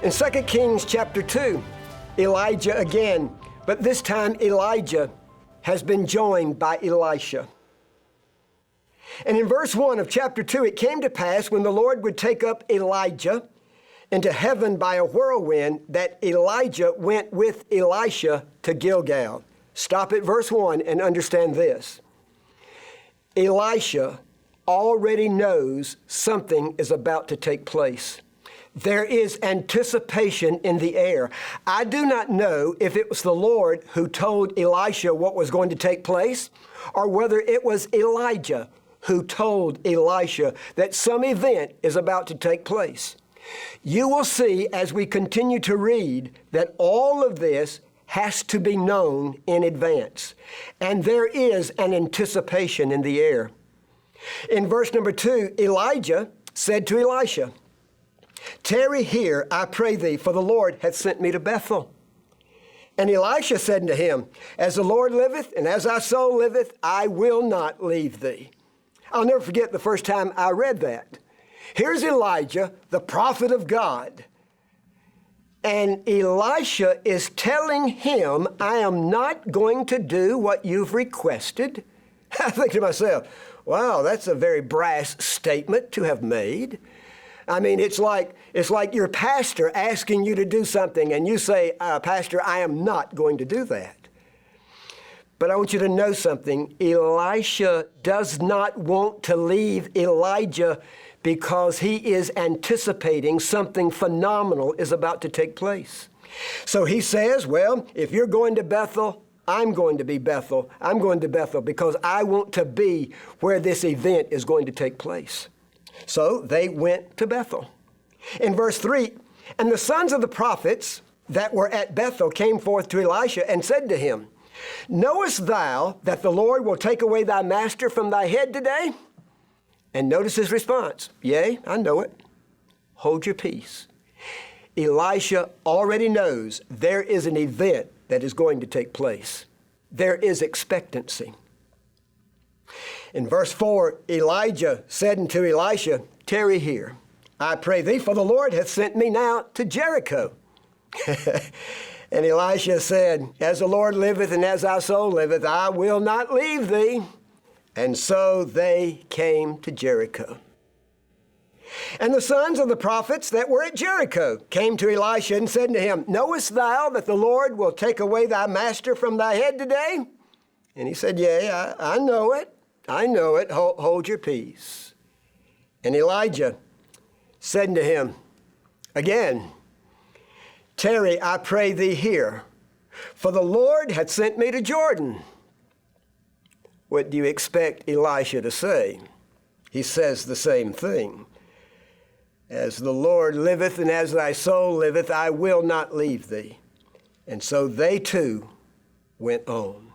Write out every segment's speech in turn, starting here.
In 2 Kings chapter 2, Elijah again, but this time Elijah has been joined by Elisha. And in verse 1 of chapter 2, it came to pass when the Lord would take up Elijah into heaven by a whirlwind that Elijah went with Elisha to Gilgal. Stop at verse 1 and understand this. Elisha already knows something is about to take place. There is anticipation in the air. I do not know if it was the Lord who told Elisha what was going to take place, or whether it was Elijah who told Elisha that some event is about to take place. You will see as we continue to read that all of this has to be known in advance, and there is an anticipation in the air. In verse number 2, Elijah said to Elisha, "Tarry here, I pray thee, for the Lord hath sent me to Bethel." And Elisha said unto him, "As the Lord liveth, and as thy soul liveth, I will not leave thee." I'll never forget the first time I read that. Here's Elijah, the prophet of God. And Elisha is telling him, I am not going to do what you've requested. I think to myself, wow, that's a very brass statement to have made. I mean, it's like your pastor asking you to do something and you say, Pastor, I am not going to do that. But I want you to know something. Elisha does not want to leave Elijah because he is anticipating something phenomenal is about to take place. So he says, well, if you're going to Bethel, I'm going to be Bethel. I'm going to Bethel because I want to be where this event is going to take place. So they went to Bethel. In verse 3, and the sons of the prophets that were at Bethel came forth to Elisha and said to him, "Knowest thou that the Lord will take away thy master from thy head today?" And notice his response, "Yea, I know it. Hold your peace." Elisha already knows there is an event that is going to take place. There is expectancy. In verse 4, Elijah said unto Elisha, "Tarry here, I pray thee, for the Lord hath sent me now to Jericho." And Elisha said, "As the Lord liveth and as thy soul liveth, I will not leave thee." And so they came to Jericho. And the sons of the prophets that were at Jericho came to Elisha and said to him, "Knowest thou that the Lord will take away thy master from thy head today?" And he said, "Yea, I know it. I know it. Hold your peace." And Elijah said unto him again, "Tarry, I pray thee here, for the Lord hath sent me to Jordan." What do you expect Elisha to say? He says the same thing. "As the Lord liveth and as thy soul liveth, I will not leave thee." And so they too went on.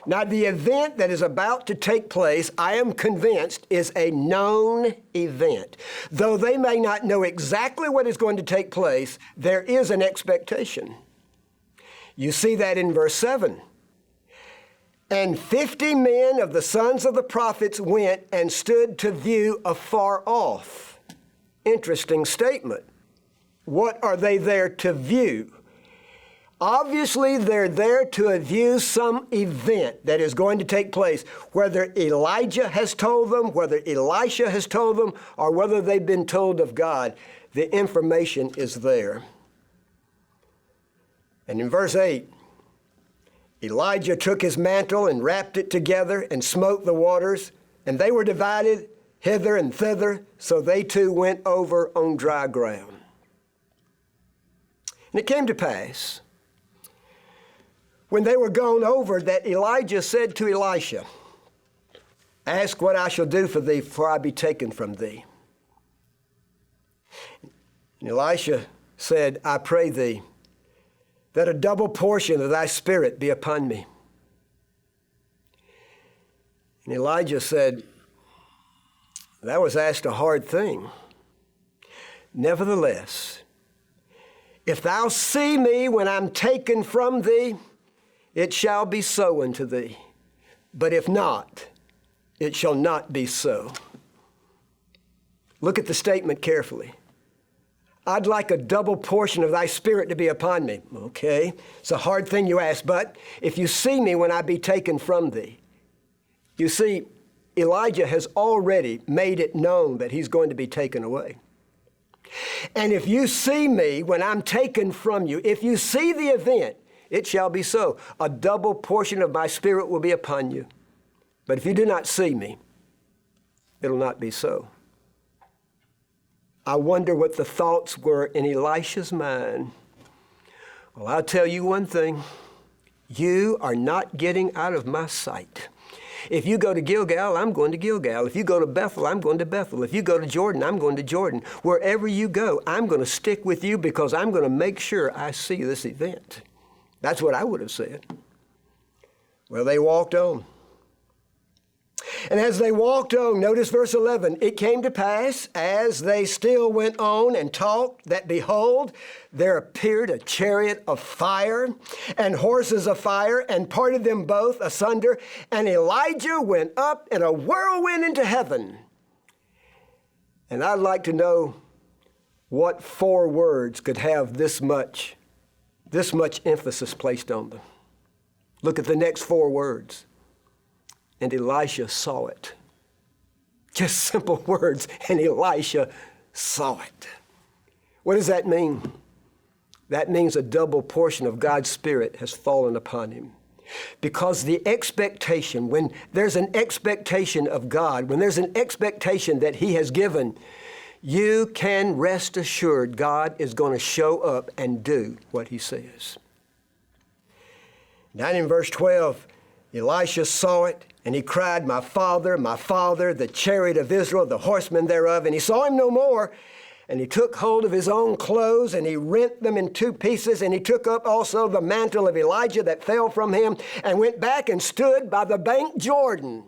Now, the event that is about to take place, I am convinced, is a known event. Though they may not know exactly what is going to take place, there is an expectation. You see that in verse 7. And 50 men of the sons of the prophets went and stood to view afar off. Interesting statement. What are they there to view? Obviously, they're there to view some event that is going to take place, whether Elijah has told them, whether Elisha has told them, or whether they've been told of God. The information is there. And in verse 8, Elijah took his mantle and wrapped it together and smote the waters, and they were divided hither and thither, so they too went over on dry ground. And it came to pass, when they were gone over, that Elijah said to Elisha, "Ask what I shall do for thee, for I be taken from thee." And Elisha said, "I pray thee, that a double portion of thy spirit be upon me." And Elijah said, "Thou hast asked a hard thing. Nevertheless, if thou see me when I'm taken from thee, it shall be so unto thee. But if not, it shall not be so." Look at the statement carefully. I'd like a double portion of thy spirit to be upon me. Okay, it's a hard thing you ask, but if you see me when I be taken from thee. You see, Elijah has already made it known that he's going to be taken away. And if you see me when I'm taken from you, if you see the event, it shall be so. A double portion of my spirit will be upon you. But if you do not see me, it'll not be so. I wonder what the thoughts were in Elisha's mind. Well, I'll tell you one thing. You are not getting out of my sight. If you go to Gilgal, I'm going to Gilgal. If you go to Bethel, I'm going to Bethel. If you go to Jordan, I'm going to Jordan. Wherever you go, I'm going to stick with you because I'm going to make sure I see this event. That's what I would have said. Well, they walked on. And as they walked on, notice verse 11, it came to pass as they still went on and talked that behold, there appeared a chariot of fire and horses of fire and parted them both asunder. And Elijah went up in a whirlwind into heaven. And I'd like to know what 4 words could have this much emphasis placed on them. Look at the next 4 words. And Elisha saw it. Just simple words, and Elisha saw it. What does that mean? That means a double portion of God's Spirit has fallen upon him. Because the expectation, when there's an expectation of God, when there's an expectation that he has given, you can rest assured God is going to show up and do what he says. Now in verse 12, Elisha saw it, and he cried, my father, the chariot of Israel, the horsemen thereof. And he saw him no more. And he took hold of his own clothes, and he rent them in 2 pieces. And he took up also the mantle of Elijah that fell from him, and went back and stood by the bank Jordan.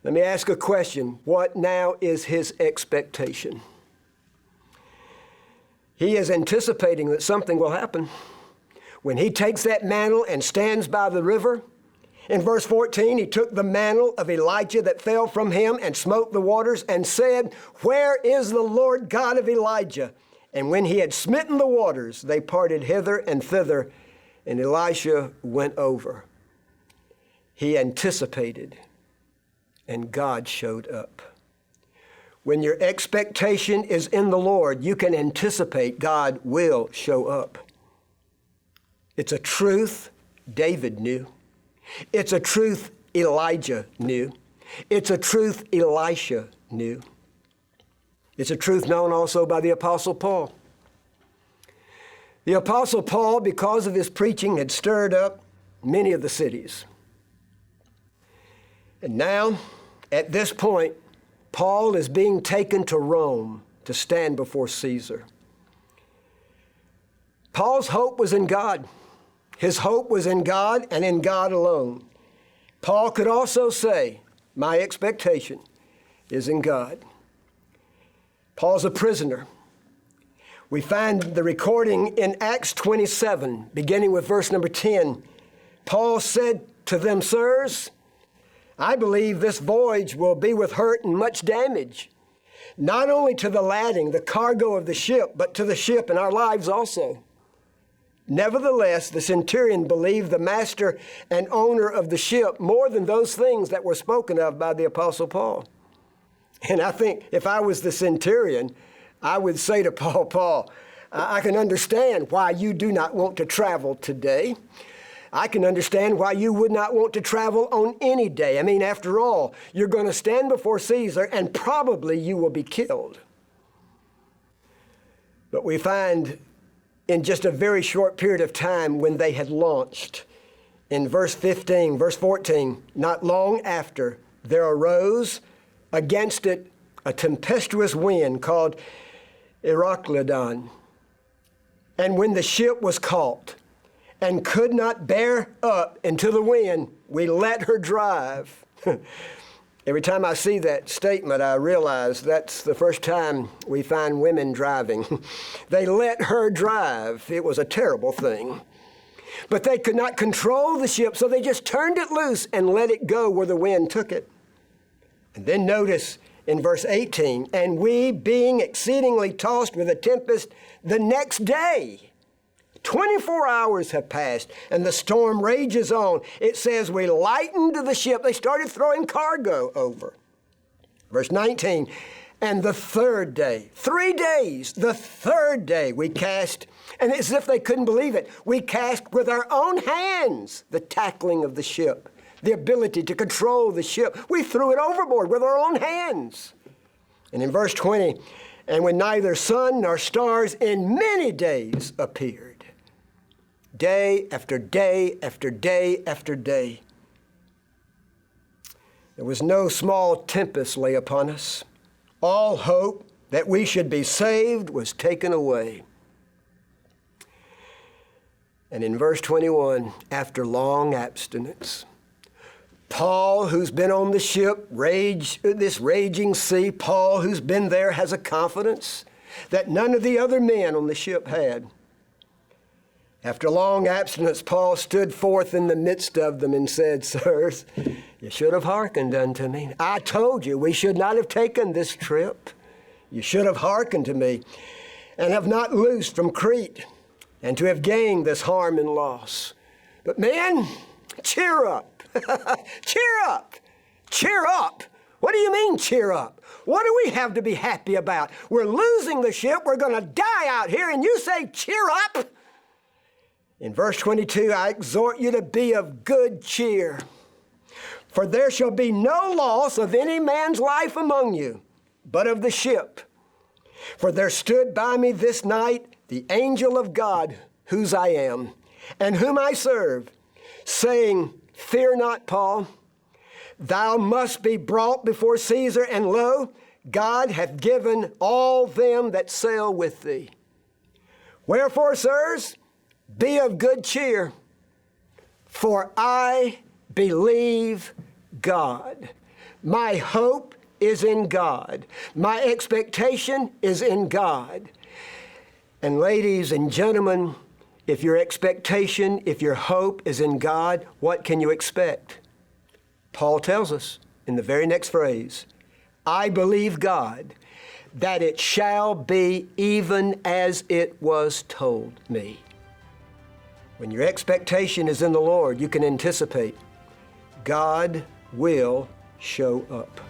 Let me ask a question. What now is his expectation? He is anticipating that something will happen. When he takes that mantle and stands by the river, in verse 14, he took the mantle of Elijah that fell from him and smote the waters and said, where is the Lord God of Elijah? And when he had smitten the waters, they parted hither and thither, and Elisha went over. He anticipated, and God showed up. When your expectation is in the Lord, you can anticipate God will show up. It's a truth David knew. It's a truth Elijah knew. It's a truth Elisha knew. It's a truth known also by the Apostle Paul. The Apostle Paul, because of his preaching, had stirred up many of the cities. And now, at this point, Paul is being taken to Rome to stand before Caesar. Paul's hope was in God. His hope was in God and in God alone. Paul could also say, my expectation is in God. Paul's a prisoner. We find the recording in Acts 27, beginning with verse number 10. Paul said to them, sirs, I believe this voyage will be with hurt and much damage, not only to the lading, the cargo of the ship, but to the ship and our lives also. Nevertheless, the centurion believed the master and owner of the ship more than those things that were spoken of by the Apostle Paul. And I think if I was the centurion, I would say to Paul, I can understand why you do not want to travel today. I can understand why you would not want to travel on any day. I mean, after all, you're going to stand before Caesar and probably you will be killed. But we find in just a very short period of time when they had launched, in verse 14, not long after, there arose against it a tempestuous wind called Euroclydon. And when the ship was caught and could not bear up into the wind, we let her drive. Every time I see that statement, I realize that's the first time we find women driving. They let her drive. It was a terrible thing. But they could not control the ship, so they just turned it loose and let it go where the wind took it. And then notice in verse 18, and we being exceedingly tossed with a tempest the next day. 24 hours have passed, and the storm rages on. It says we lightened the ship. They started throwing cargo over. Verse 19, and the third day, 3 days, the third day we cast, and it's as if they couldn't believe it, we cast with our own hands the tackling of the ship, the ability to control the ship. We threw it overboard with our own hands. And in verse 20, and when neither sun nor stars in many days appeared, day after day after day after day. There was no small tempest lay upon us. All hope that we should be saved was taken away. And in verse 21, after long abstinence, Paul, who's been on the ship, this raging sea, Paul, who's been there, has a confidence that none of the other men on the ship had. After long abstinence, Paul stood forth in the midst of them and said, Sirs, you should have hearkened unto me. I told you we should not have taken this trip. You should have hearkened to me and have not loosed from Crete and to have gained this harm and loss. But men, cheer up. Cheer up. Cheer up. What do you mean, cheer up? What do we have to be happy about? We're losing the ship. We're going to die out here, and you say, cheer up? In verse 22, I exhort you to be of good cheer, for there shall be no loss of any man's life among you, but of the ship. For there stood by me this night the angel of God, whose I am, and whom I serve, saying, Fear not, Paul, thou must be brought before Caesar, and lo, God hath given all them that sail with thee. Wherefore, sirs, be of good cheer, for I believe God. My hope is in God. My expectation is in God. And ladies and gentlemen, if your expectation, if your hope is in God, what can you expect? Paul tells us in the very next phrase, I believe God, that it shall be even as it was told me. When your expectation is in the Lord, you can anticipate God will show up.